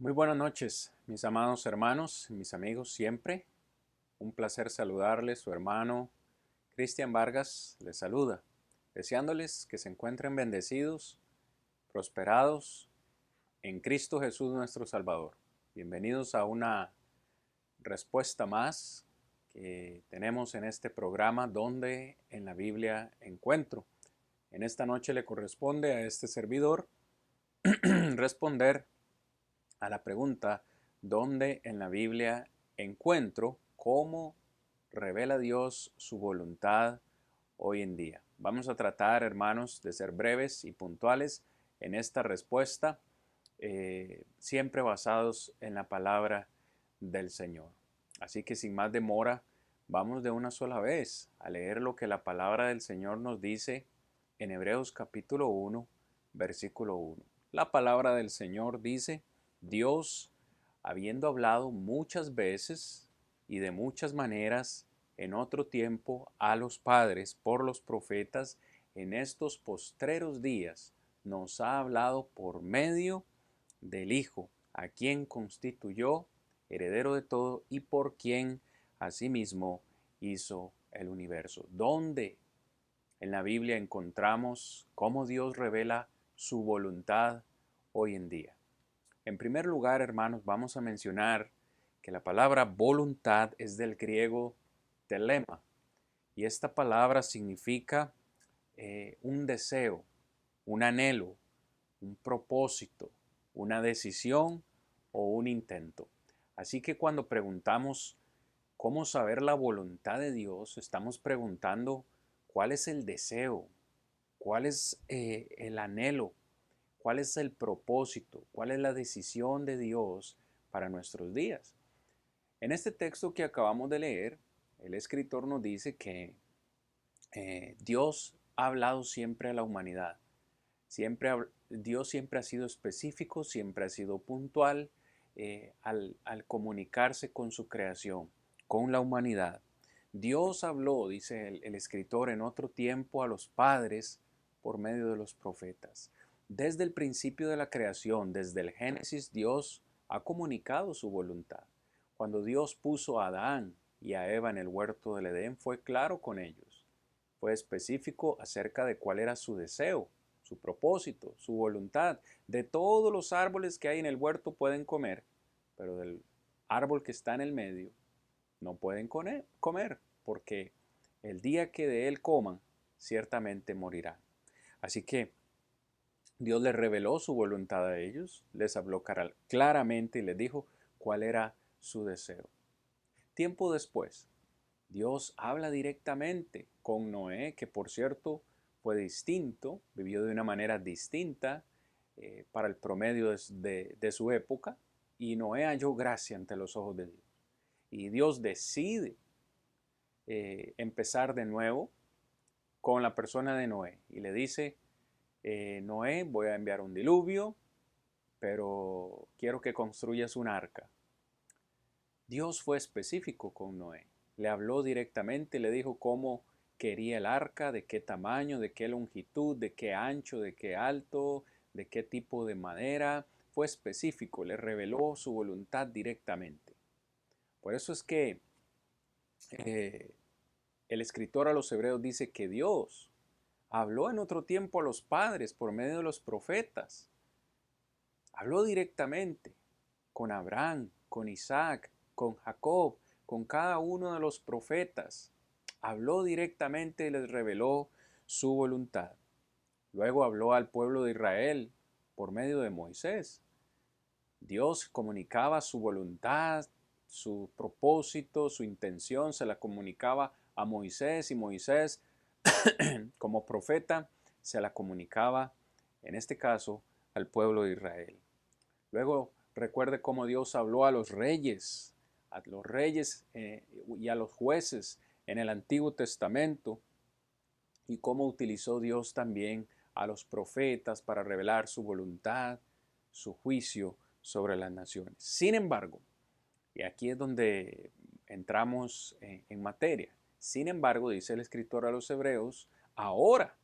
Muy buenas noches, mis amados hermanos, mis amigos, siempre. Un placer saludarles, su hermano Cristian Vargas les saluda, deseándoles que se encuentren bendecidos, prosperados en Cristo Jesús nuestro Salvador. Bienvenidos a una respuesta más que tenemos en este programa donde en la Biblia encuentro. En esta noche le corresponde a este servidor responder a la pregunta ¿dónde en la Biblia encuentro cómo revela Dios su voluntad hoy en día? Vamos a tratar, hermanos, de ser breves y puntuales en esta respuesta, siempre basados en la palabra del Señor. Así que sin más demora, vamos de una sola vez a leer lo que la palabra del Señor nos dice en Hebreos capítulo 1, versículo 1. La palabra del Señor dice: Dios, habiendo hablado muchas veces y de muchas maneras en otro tiempo a los padres por los profetas, en estos postreros días nos ha hablado por medio del Hijo, a quien constituyó heredero de todo y por quien asimismo hizo el universo. ¿Dónde en la Biblia encontramos cómo Dios revela su voluntad hoy en día? En primer lugar, hermanos, vamos a mencionar que la palabra voluntad es del griego telema, y esta palabra significa un deseo, un anhelo, un propósito, una decisión o un intento. Así que cuando preguntamos cómo saber la voluntad de Dios, estamos preguntando cuál es el deseo, cuál es el anhelo, cuál es el propósito, cuál es la decisión de Dios para nuestros días. En este texto que acabamos de leer, el escritor nos dice que Dios ha hablado siempre a la humanidad. Dios siempre ha sido específico, siempre ha sido puntual al comunicarse con su creación, con la humanidad. Dios habló, dice el escritor, en otro tiempo a los padres por medio de los profetas. Desde el principio de la creación, desde el Génesis, Dios ha comunicado su voluntad. Cuando Dios puso a Adán y a Eva en el huerto del Edén, fue claro con ellos. Fue específico acerca de cuál era su deseo, su propósito, su voluntad. De todos los árboles que hay en el huerto pueden comer, pero del árbol que está en el medio no pueden comer, porque el día que de él coman, ciertamente morirán. Así que Dios les reveló su voluntad a ellos, les habló claramente y les dijo cuál era su deseo. Tiempo después, Dios habla directamente con Noé, que por cierto fue distinto, vivió de una manera distinta para el promedio de su época, y Noé halló gracia ante los ojos de Dios. Y Dios decide empezar de nuevo con la persona de Noé y le dice, Noé, voy a enviar un diluvio, pero quiero que construyas un arca. Dios fue específico con Noé. Le habló directamente, le dijo cómo quería el arca, de qué tamaño, de qué longitud, de qué ancho, de qué alto, de qué tipo de madera. Fue específico, le reveló su voluntad directamente. Por eso es que eh, el escritor a los Hebreos dice que Dios habló en otro tiempo a los padres por medio de los profetas. Habló directamente con Abraham, con Isaac, con Jacob, con cada uno de los profetas. Habló directamente y les reveló su voluntad. Luego habló al pueblo de Israel por medio de Moisés. Dios comunicaba su voluntad, su propósito, su intención, se la comunicaba a Moisés, y Moisés, como profeta, se la comunicaba, en este caso, al pueblo de Israel. Luego recuerde cómo Dios habló a los reyes y a los jueces en el Antiguo Testamento, y cómo utilizó Dios también a los profetas para revelar su voluntad, su juicio sobre las naciones. Sin embargo, y aquí es donde entramos en materia, sin embargo, dice el escritor a los Hebreos, ahora,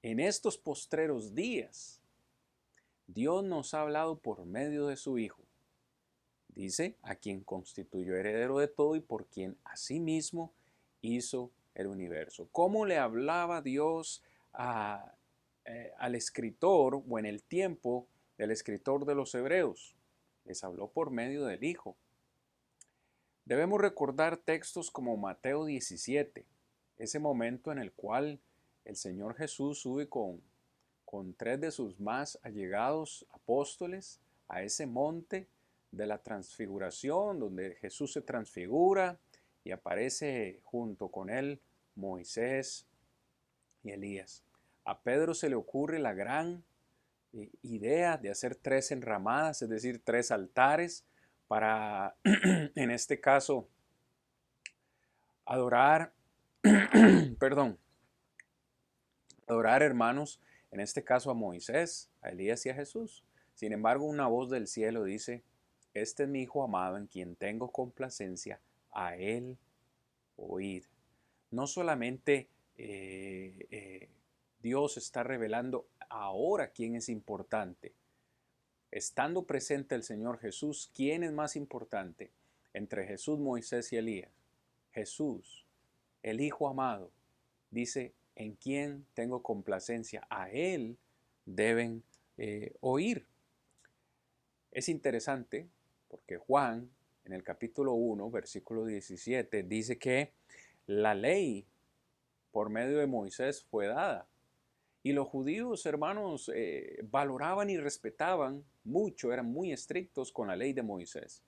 en estos postreros días, Dios nos ha hablado por medio de su Hijo. Dice, a quien constituyó heredero de todo y por quien asimismo hizo el universo. ¿Cómo le hablaba Dios al escritor o en el tiempo del escritor de los Hebreos? Les habló por medio del Hijo. Debemos recordar textos como Mateo 17, ese momento en el cual el Señor Jesús sube con tres de sus más allegados apóstoles a ese monte de la transfiguración, donde Jesús se transfigura y aparece junto con él Moisés y Elías. A Pedro se le ocurre la gran idea de hacer tres enramadas, es decir, tres altares para, en este caso, adorar, perdón, adorar, hermanos, en este caso a Moisés, a Elías y a Jesús. Sin embargo, una voz del cielo dice, este es mi Hijo amado en quien tengo complacencia, a él oíd. No solamente Dios está revelando ahora quién es importante. Estando presente el Señor Jesús, ¿quién es más importante entre Jesús, Moisés y Elías? Jesús, el Hijo amado, dice, en quien tengo complacencia, a él deben oír. Es interesante porque Juan, en el capítulo 1, versículo 17, dice que la ley por medio de Moisés fue dada. Y los judíos, hermanos, valoraban y respetaban mucho, eran muy estrictos con la ley de Moisés.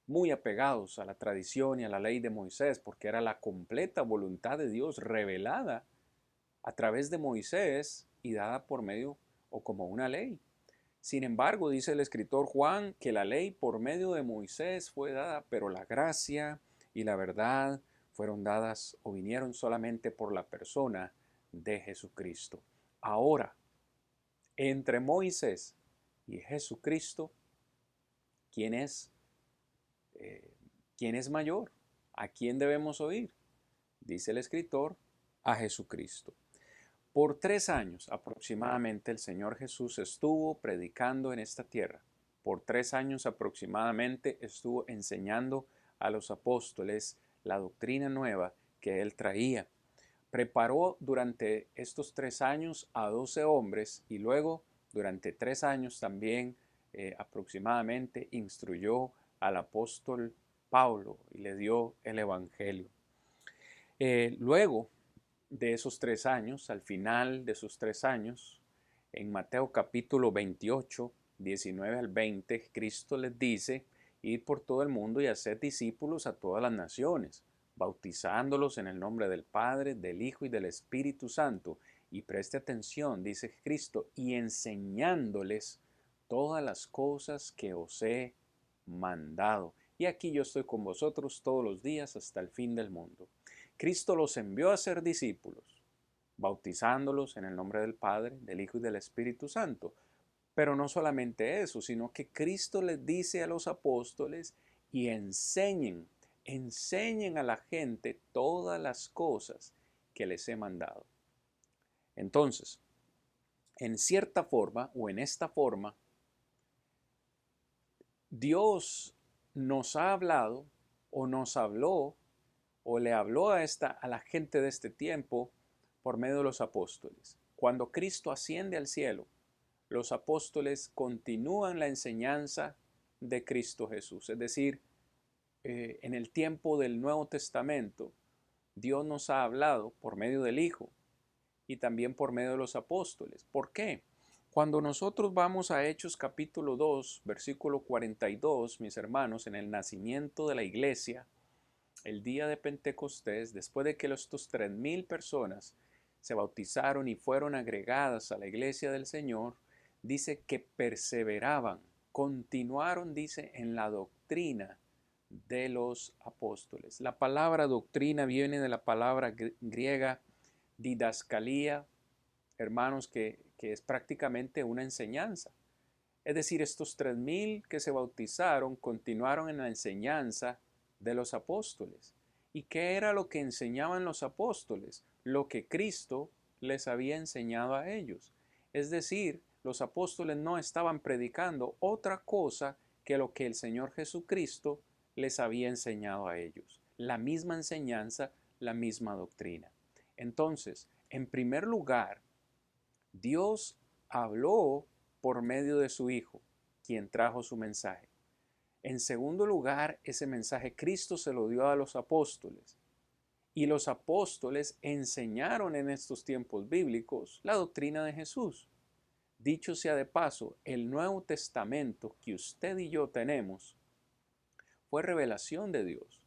Muy apegados a la tradición y a la ley de Moisés, porque era la completa voluntad de Dios revelada a través de Moisés y dada por medio o como una ley. Sin embargo, dice el escritor Juan que la ley por medio de Moisés fue dada, pero la gracia y la verdad fueron dadas o vinieron solamente por la persona de Jesucristo. Ahora, entre Moisés y Jesucristo, ¿quién es mayor? ¿A quién debemos oír? Dice el escritor, a Jesucristo. Por 3 años aproximadamente el Señor Jesús estuvo predicando en esta tierra. Por 3 años aproximadamente estuvo enseñando a los apóstoles la doctrina nueva que él traía. Preparó durante estos 3 años a 12 hombres y luego durante 3 años también aproximadamente instruyó al apóstol Pablo y le dio el Evangelio. Luego de esos 3 años, al final de esos 3 años, en Mateo capítulo 28, 19 al 20, Cristo les dice, id por todo el mundo y haced discípulos a todas las naciones, bautizándolos en el nombre del Padre, del Hijo y del Espíritu Santo. Y preste atención, dice Cristo, y enseñándoles todas las cosas que os he mandado. Y aquí yo estoy con vosotros todos los días hasta el fin del mundo. Cristo los envió a ser discípulos, bautizándolos en el nombre del Padre, del Hijo y del Espíritu Santo. Pero no solamente eso, sino que Cristo les dice a los apóstoles y enseñen a la gente todas las cosas que les he mandado. Entonces, en cierta forma o en esta forma, Dios nos ha hablado o nos habló o le habló a la gente de este tiempo por medio de los apóstoles. Cuando Cristo asciende al cielo, los apóstoles continúan la enseñanza de Cristo Jesús. Es decir, en el tiempo del Nuevo Testamento, Dios nos ha hablado por medio del Hijo y también por medio de los apóstoles. ¿Por qué? Cuando nosotros vamos a Hechos capítulo 2, versículo 42, mis hermanos, en el nacimiento de la iglesia, el día de Pentecostés, después de que estos 3,000 personas se bautizaron y fueron agregadas a la iglesia del Señor, dice que perseveraban, continuaron, dice, en la doctrina de los apóstoles. La palabra doctrina viene de la palabra griega didascalía, hermanos, que es prácticamente una enseñanza. Es decir, estos 3,000 que se bautizaron continuaron en la enseñanza de los apóstoles. ¿Y qué era lo que enseñaban los apóstoles? Lo que Cristo les había enseñado a ellos. Es decir, los apóstoles no estaban predicando otra cosa que lo que el Señor Jesucristo les había enseñado a ellos. La misma enseñanza, la misma doctrina. Entonces, en primer lugar, Dios habló por medio de su Hijo, quien trajo su mensaje. En segundo lugar, ese mensaje Cristo se lo dio a los apóstoles. Y los apóstoles enseñaron en estos tiempos bíblicos la doctrina de Jesús. Dicho sea de paso, el Nuevo Testamento que usted y yo tenemos fue revelación de Dios.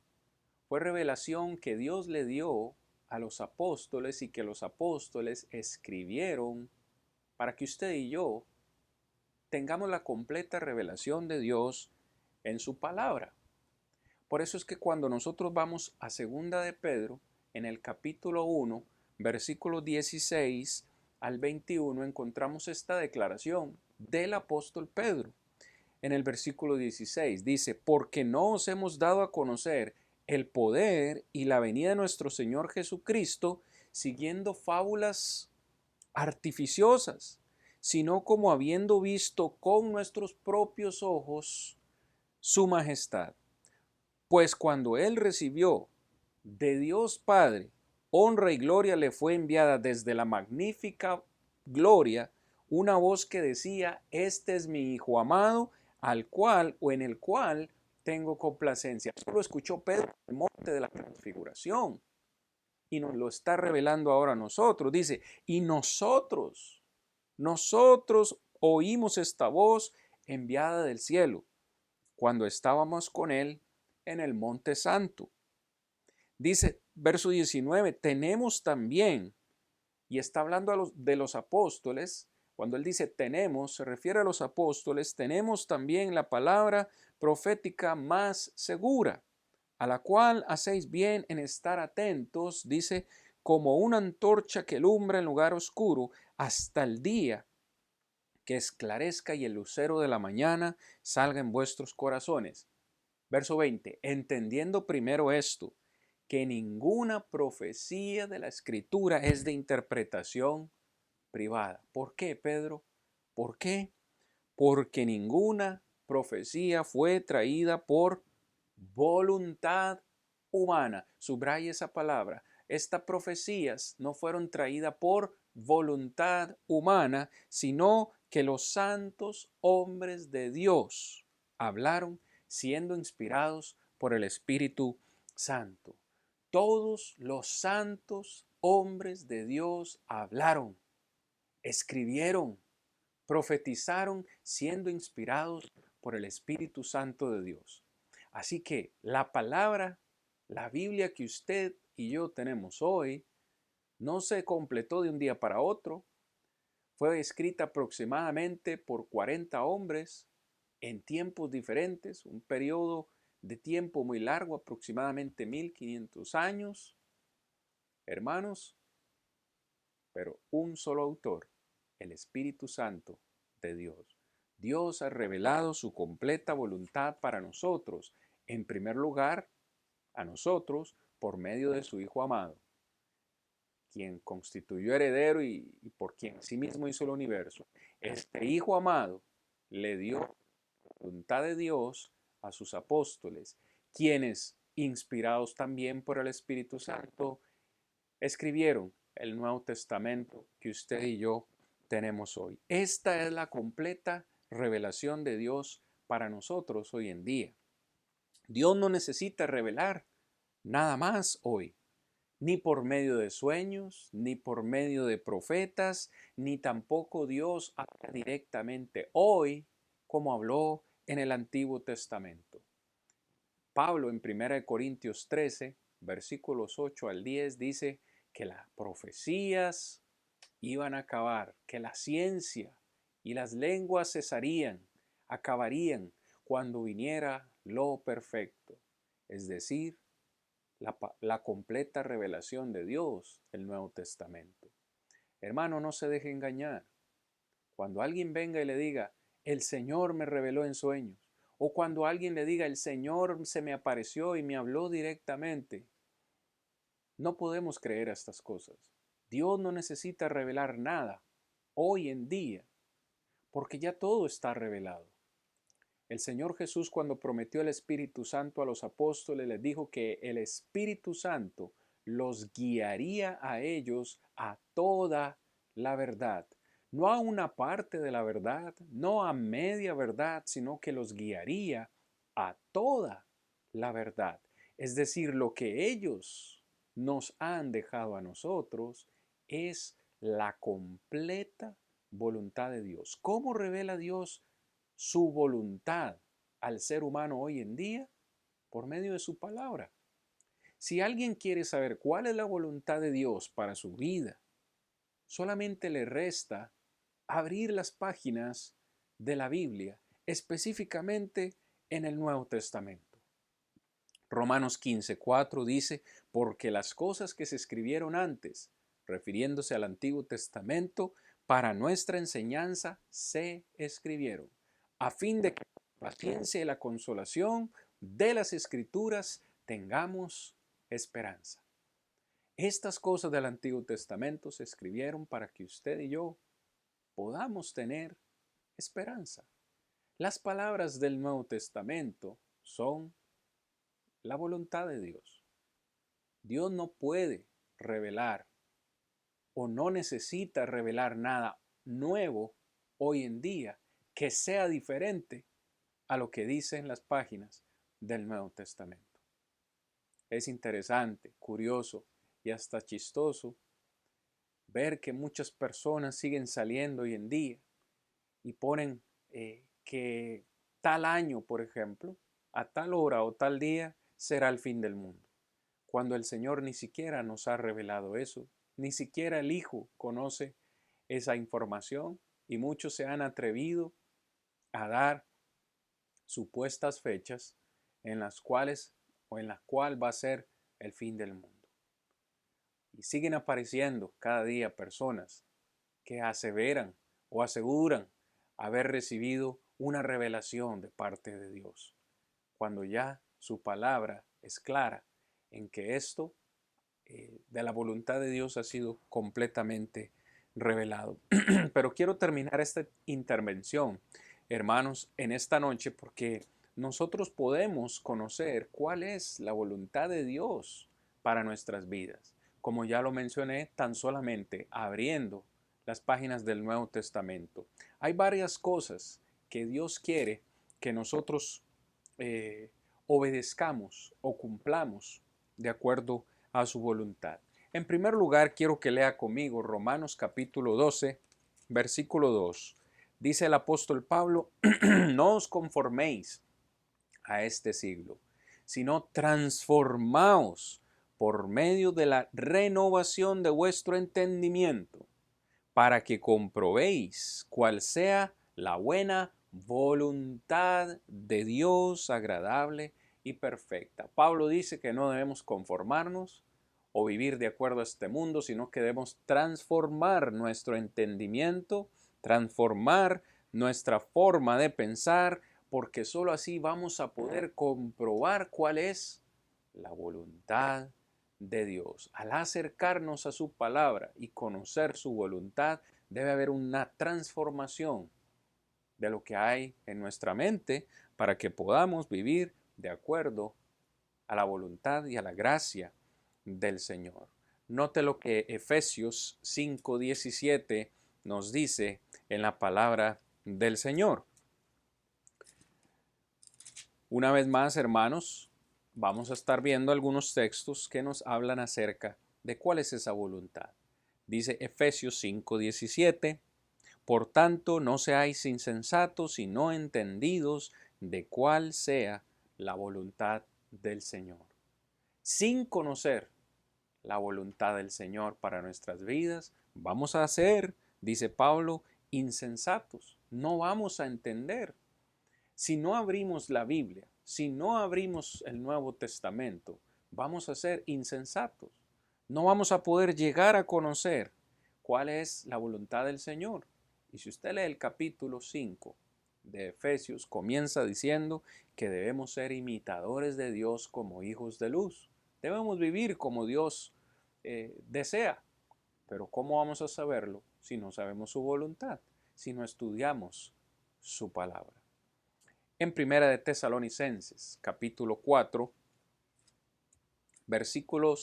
Fue revelación que Dios le dio a los apóstoles y que los apóstoles escribieron para que usted y yo tengamos la completa revelación de Dios en su palabra. Por eso es que cuando nosotros vamos a Segunda de Pedro, en el capítulo 1, versículos 16 al 21, encontramos esta declaración del apóstol Pedro. En el versículo 16 dice, porque no os hemos dado a conocer el poder y la venida de nuestro Señor Jesucristo siguiendo fábulas artificiosas, sino como habiendo visto con nuestros propios ojos su majestad. Pues cuando él recibió de Dios Padre honra y gloria, le fue enviada desde la magnífica gloria una voz que decía, este es mi Hijo amado, al cual o en el cual tengo complacencia. Eso lo escuchó Pedro en el monte de la transfiguración y nos lo está revelando ahora a nosotros. Dice, y nosotros oímos esta voz enviada del cielo cuando estábamos con él en el monte santo. Dice, verso 19, tenemos también, y está hablando de los apóstoles, cuando él dice tenemos, se refiere a los apóstoles, tenemos también la palabra profética más segura, a la cual hacéis bien en estar atentos, dice, como una antorcha que alumbra en lugar oscuro hasta el día que esclarezca y el lucero de la mañana salga en vuestros corazones. Verso 20, entendiendo primero esto, que ninguna profecía de la Escritura es de interpretación privada. ¿Por qué, Pedro? ¿Por qué? Porque ninguna profecía fue traída por voluntad humana. Subraya esa palabra. Estas profecías no fueron traídas por voluntad humana, sino que los santos hombres de Dios hablaron siendo inspirados por el Espíritu Santo. Todos los santos hombres de Dios hablaron, escribieron, profetizaron siendo inspirados por el Espíritu Santo de Dios. Así que la palabra, la Biblia que usted y yo tenemos hoy, no se completó de un día para otro. Fue escrita aproximadamente por 40 hombres en tiempos diferentes, un periodo de tiempo muy largo, aproximadamente 1500 años, hermanos, pero un solo autor, el Espíritu Santo de Dios. Dios ha revelado su completa voluntad para nosotros, en primer lugar, a nosotros, por medio de su Hijo amado, quien constituyó heredero y por quien sí mismo hizo el universo. Este Hijo amado le dio la voluntad de Dios a sus apóstoles, quienes, inspirados también por el Espíritu Santo, escribieron el Nuevo Testamento que usted y yo tenemos hoy. Esta es la completa revelación de Dios para nosotros hoy en día. Dios no necesita revelar nada más hoy, ni por medio de sueños, ni por medio de profetas, ni tampoco Dios habla directamente hoy como habló en el Antiguo Testamento. Pablo en 1 Corintios 13, versículos 8 al 10 dice que las profecías iban a acabar, que la ciencia y las lenguas cesarían, acabarían cuando viniera lo perfecto, es decir, la completa revelación de Dios, el Nuevo Testamento. Hermano, no se deje engañar. Cuando alguien venga y le diga, el Señor me reveló en sueños, o cuando alguien le diga, el Señor se me apareció y me habló directamente, no podemos creer a estas cosas. Dios no necesita revelar nada. hoy en día, porque ya todo está revelado. El Señor Jesús, cuando prometió el Espíritu Santo a los apóstoles, les dijo que el Espíritu Santo los guiaría a ellos a toda la verdad. No a una parte de la verdad, no a media verdad, sino que los guiaría a toda la verdad. Es decir, lo que ellos nos han dejado a nosotros es la completa voluntad de Dios. ¿Cómo revela Dios su voluntad al ser humano hoy en día? Por medio de su palabra. Si alguien quiere saber cuál es la voluntad de Dios para su vida, solamente le resta abrir las páginas de la Biblia, específicamente en el Nuevo Testamento. Romanos 15:4 dice, porque las cosas que se escribieron antes, refiriéndose al Antiguo Testamento, para nuestra enseñanza se escribieron, a fin de que la paciencia y la consolación de las Escrituras tengamos esperanza. Estas cosas del Antiguo Testamento se escribieron para que usted y yo podamos tener esperanza. Las palabras del Nuevo Testamento son la voluntad de Dios. Dios no puede revelar o no necesita revelar nada nuevo hoy en día que sea diferente a lo que dicen las páginas del Nuevo Testamento. Es interesante, curioso y hasta chistoso ver que muchas personas siguen saliendo hoy en día y ponen que tal año, por ejemplo, a tal hora o tal día será el fin del mundo, cuando el Señor ni siquiera nos ha revelado eso, ni siquiera el Hijo conoce esa información y muchos se han atrevido a dar supuestas fechas en las cuales o en la cual va a ser el fin del mundo. Y siguen apareciendo cada día personas que aseveran o aseguran haber recibido una revelación de parte de Dios, cuando ya su palabra es clara en que esto de la voluntad de Dios ha sido completamente revelado. Pero quiero terminar esta intervención, hermanos, en esta noche porque nosotros podemos conocer cuál es la voluntad de Dios para nuestras vidas. Como ya lo mencioné, tan solamente abriendo las páginas del Nuevo Testamento. Hay varias cosas que Dios quiere que nosotros obedezcamos o cumplamos de acuerdo a su voluntad. En primer lugar, quiero que lea conmigo Romanos capítulo 12, versículo 2. Dice el apóstol Pablo, no os conforméis a este siglo, sino transformaos por medio de la renovación de vuestro entendimiento, para que comprobéis cuál sea la buena voluntad de Dios, agradable y perfecta. Pablo dice que no debemos conformarnos o vivir de acuerdo a este mundo, sino que debemos transformar nuestro entendimiento, transformar nuestra forma de pensar, porque sólo así vamos a poder comprobar cuál es la voluntad de Dios. Al acercarnos a su palabra y conocer su voluntad, debe haber una transformación de lo que hay en nuestra mente para que podamos vivir de acuerdo a la voluntad y a la gracia del Señor. Note lo que Efesios 5:17 nos dice en la palabra del Señor. Una vez más, hermanos, vamos a estar viendo algunos textos que nos hablan acerca de cuál es esa voluntad. Dice Efesios 5:17, por tanto, no seáis insensatos y no entendidos de cuál sea la voluntad del Señor. Sin conocer la voluntad del Señor para nuestras vidas, vamos a ser, dice Pablo, insensatos. No vamos a entender. Si no abrimos la Biblia, si no abrimos el Nuevo Testamento, vamos a ser insensatos. No vamos a poder llegar a conocer cuál es la voluntad del Señor. Y si usted lee el capítulo 5 de Efesios, comienza diciendo que debemos ser imitadores de Dios como hijos de luz. Debemos vivir como Dios desea. Pero ¿cómo vamos a saberlo si no sabemos su voluntad, si no estudiamos su palabra. En Primera de Tesalonicenses, capítulo 4, versículo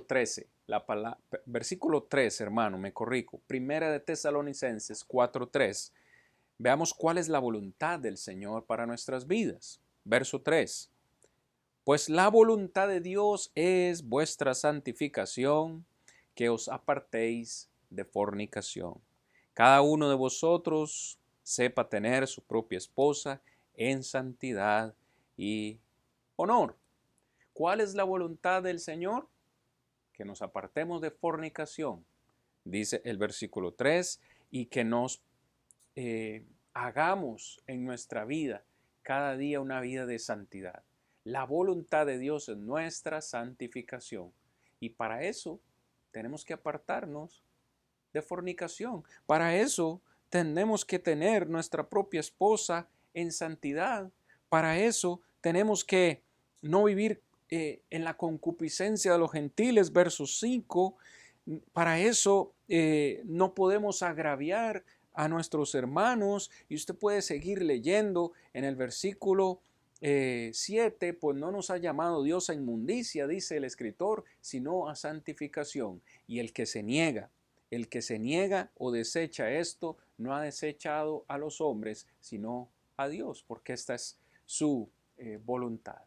13, versículo 3, hermano, me corrijo. Primera de Tesalonicenses 4:3. Veamos cuál es la voluntad del Señor para nuestras vidas. Verso 3. Pues la voluntad de Dios es vuestra santificación, que os apartéis de fornicación. Cada uno de vosotros sepa tener su propia esposa en santidad y honor. ¿Cuál es la voluntad del Señor? Que nos apartemos de fornicación, dice el versículo 3, y que nos hagamos en nuestra vida cada día una vida de santidad. La voluntad de Dios es nuestra santificación, y para eso tenemos que apartarnos de fornicación. Para eso tenemos que tener nuestra propia esposa en santidad. Para eso tenemos que no vivir en la concupiscencia de los gentiles, verso 5. Para eso no podemos agraviar a nuestros hermanos. Y usted puede seguir leyendo en el versículo 7, pues no nos ha llamado Dios a inmundicia, dice el escritor, sino a santificación. Y el que se niega o desecha esto, no ha desechado a los hombres, sino a Dios, porque esta es su voluntad.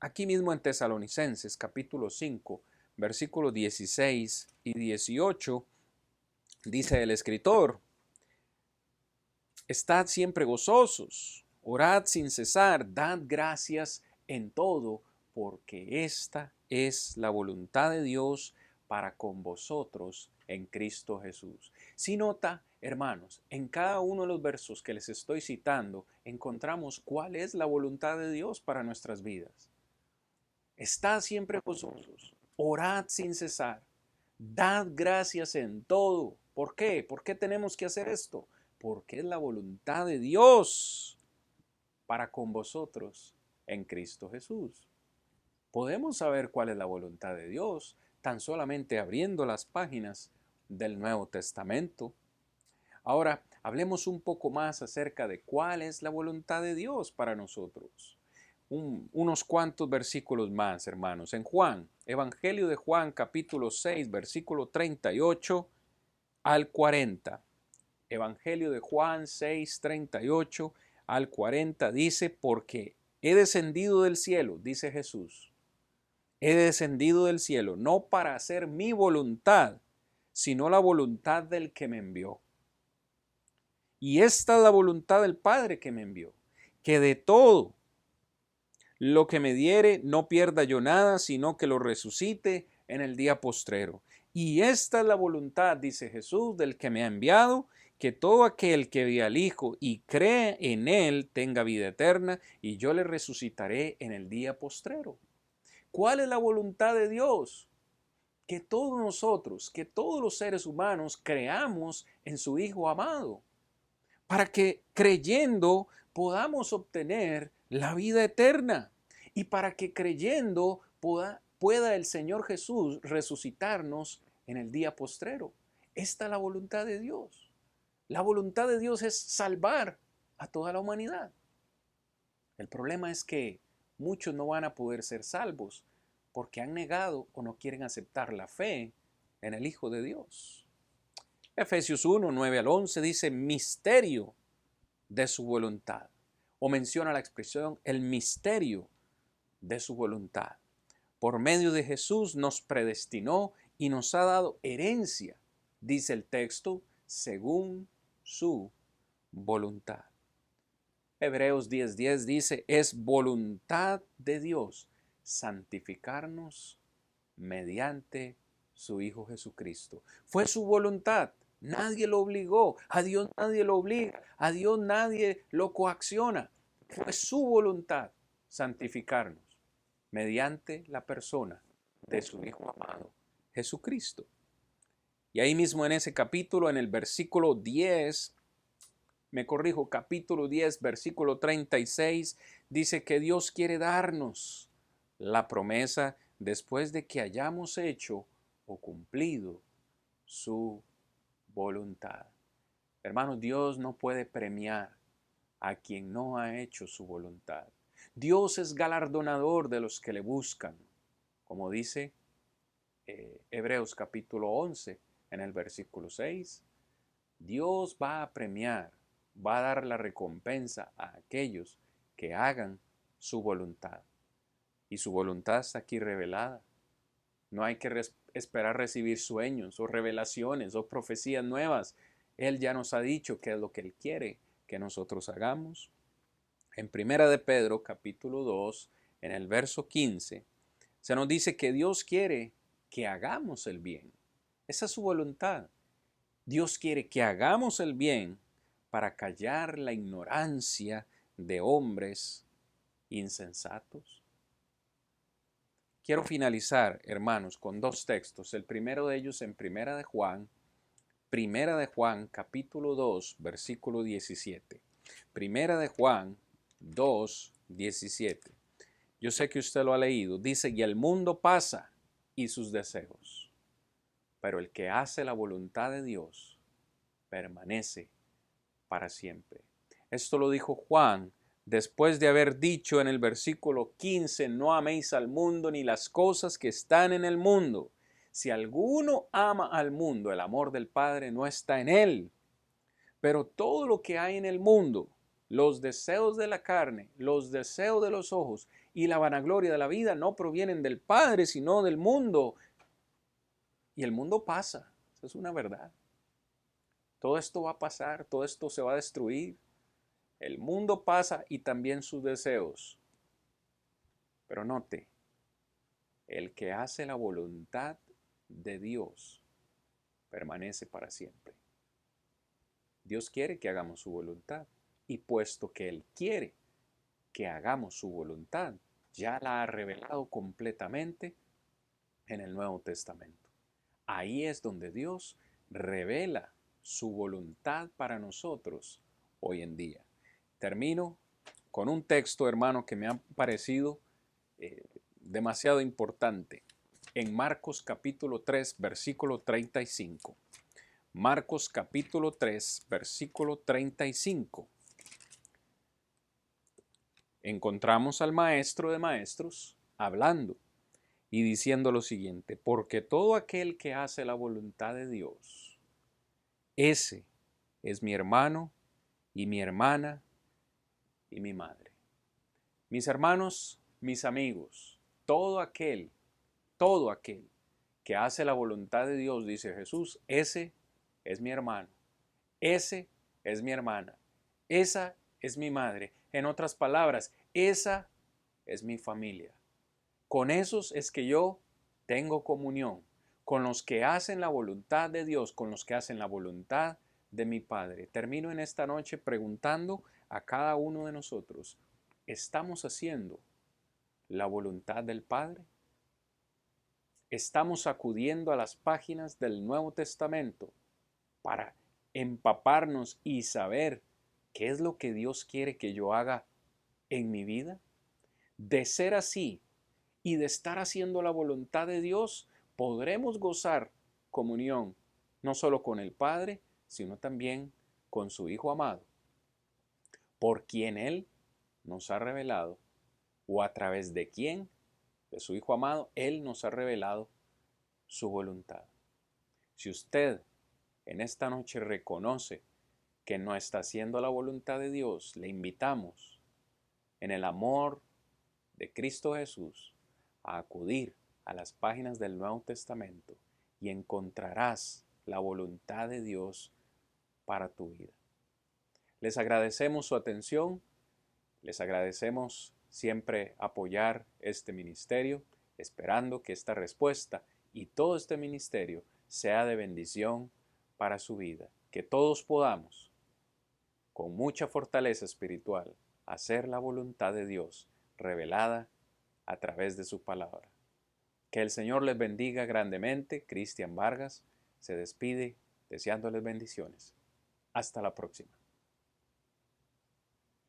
Aquí mismo en Tesalonicenses, capítulo 5, versículos 16 y 18, dice el escritor: estad siempre gozosos, orad sin cesar, dad gracias en todo, porque esta es la voluntad de Dios para con vosotros en Cristo Jesús. Si nota, hermanos, en cada uno de los versos que les estoy citando, encontramos cuál es la voluntad de Dios para nuestras vidas. Estad siempre gozosos, orad sin cesar, dad gracias en todo. ¿Por qué? ¿Por qué tenemos que hacer esto? Porque es la voluntad de Dios para con vosotros en Cristo Jesús. Podemos saber cuál es la voluntad de Dios tan solamente abriendo las páginas del Nuevo Testamento. Ahora, hablemos un poco más acerca de cuál es la voluntad de Dios para nosotros. Unos cuantos versículos más, hermanos. En Juan, Evangelio de Juan, capítulo 6, versículo 38 al 40. Evangelio de Juan 6, 38 al 40 dice: porque he descendido del cielo, dice Jesús. He descendido del cielo, no para hacer mi voluntad, sino la voluntad del que me envió. Y esta es la voluntad del Padre que me envió, que de todo lo que me diere no pierda yo nada, sino que lo resucite en el día postrero. Y esta es la voluntad, dice Jesús, del que me ha enviado, que todo aquel que ve al Hijo y cree en Él tenga vida eterna, y yo le resucitaré en el día postrero. ¿Cuál es la voluntad de Dios? Que todos nosotros, que todos los seres humanos creamos en su Hijo amado, para que creyendo podamos obtener la vida eterna y para que creyendo pueda el Señor Jesús resucitarnos en el día postrero. Esta es la voluntad de Dios. La voluntad de Dios es salvar a toda la humanidad. El problema es que muchos no van a poder ser salvos porque han negado o no quieren aceptar la fe en el Hijo de Dios. Efesios 1, 9 al 11 dice: misterio de su voluntad. O menciona la expresión el misterio de su voluntad. Por medio de Jesús nos predestinó y nos ha dado herencia, dice el texto, según su voluntad. Hebreos 10:10 dice: es voluntad de Dios santificarnos mediante su Hijo Jesucristo. Fue su voluntad. Nadie lo obligó. A Dios nadie lo obliga. A Dios nadie lo coacciona. Fue su voluntad santificarnos mediante la persona de su Hijo amado, Jesucristo. Y ahí mismo en ese capítulo, en el versículo 10, capítulo 10, versículo 36, dice que Dios quiere darnos la promesa después de que hayamos hecho o cumplido su voluntad. Hermanos, Dios no puede premiar a quien no ha hecho su voluntad. Dios es galardonador de los que le buscan, como dice Hebreos capítulo 11 en el versículo 6. Dios va a premiar, va a dar la recompensa a aquellos que hagan su voluntad. Y su voluntad está aquí revelada. No hay que esperar recibir sueños o revelaciones o profecías nuevas. Él ya nos ha dicho qué es lo que Él quiere que nosotros hagamos. En Primera de Pedro, capítulo 2, en el verso 15, se nos dice que Dios quiere que hagamos el bien. Esa es su voluntad. Dios quiere que hagamos el bien para callar la ignorancia de hombres insensatos. Quiero finalizar, hermanos, con dos textos. El primero de ellos en Primera de Juan, capítulo 2, versículo 17. Primera de Juan 2, 17. Yo sé que usted lo ha leído. Dice, y el mundo pasa y sus deseos, pero el que hace la voluntad de Dios permanece para siempre. Esto lo dijo Juan después de haber dicho en el versículo 15, no améis al mundo ni las cosas que están en el mundo. Si alguno ama al mundo, el amor del Padre no está en él. Pero todo lo que hay en el mundo, los deseos de la carne, los deseos de los ojos y la vanagloria de la vida no provienen del Padre, sino del mundo. Y el mundo pasa, eso es una verdad. Todo esto va a pasar, todo esto se va a destruir. El mundo pasa y también sus deseos. Pero note, el que hace la voluntad de Dios permanece para siempre. Dios quiere que hagamos su voluntad. Y puesto que Él quiere que hagamos su voluntad, ya la ha revelado completamente en el Nuevo Testamento. Ahí es donde Dios revela su voluntad para nosotros hoy en día. Termino con un texto, hermano, que me ha parecido demasiado importante. En Marcos capítulo 3, versículo 35. Marcos capítulo 3, versículo 35. Encontramos al Maestro de Maestros hablando y diciendo lo siguiente, porque todo aquel que hace la voluntad de Dios, ese es mi hermano y mi hermana y mi madre. Mis hermanos, mis amigos, todo aquel que hace la voluntad de Dios, dice Jesús, ese es mi hermano, ese es mi hermana, esa es mi madre. En otras palabras, esa es mi familia. Con esos es que yo tengo comunión, con los que hacen la voluntad de Dios, con los que hacen la voluntad de mi Padre. Termino en esta noche preguntando a cada uno de nosotros, ¿estamos haciendo la voluntad del Padre? ¿Estamos acudiendo a las páginas del Nuevo Testamento para empaparnos y saber qué es lo que Dios quiere que yo haga en mi vida? De ser así y de estar haciendo la voluntad de Dios, podremos gozar comunión no solo con el Padre, sino también con su Hijo amado, por quien Él nos ha revelado, o a través de quien, de su Hijo amado, Él nos ha revelado su voluntad. Si usted en esta noche reconoce que no está haciendo la voluntad de Dios, le invitamos en el amor de Cristo Jesús a acudir a las páginas del Nuevo Testamento y encontrarás la voluntad de Dios para tu vida. Les agradecemos su atención, les agradecemos siempre apoyar este ministerio, esperando que esta respuesta y todo este ministerio sea de bendición para su vida, que todos podamos, con mucha fortaleza espiritual, hacer la voluntad de Dios revelada a través de su palabra. Que el Señor les bendiga grandemente. Cristian Vargas se despide deseándoles bendiciones. Hasta la próxima.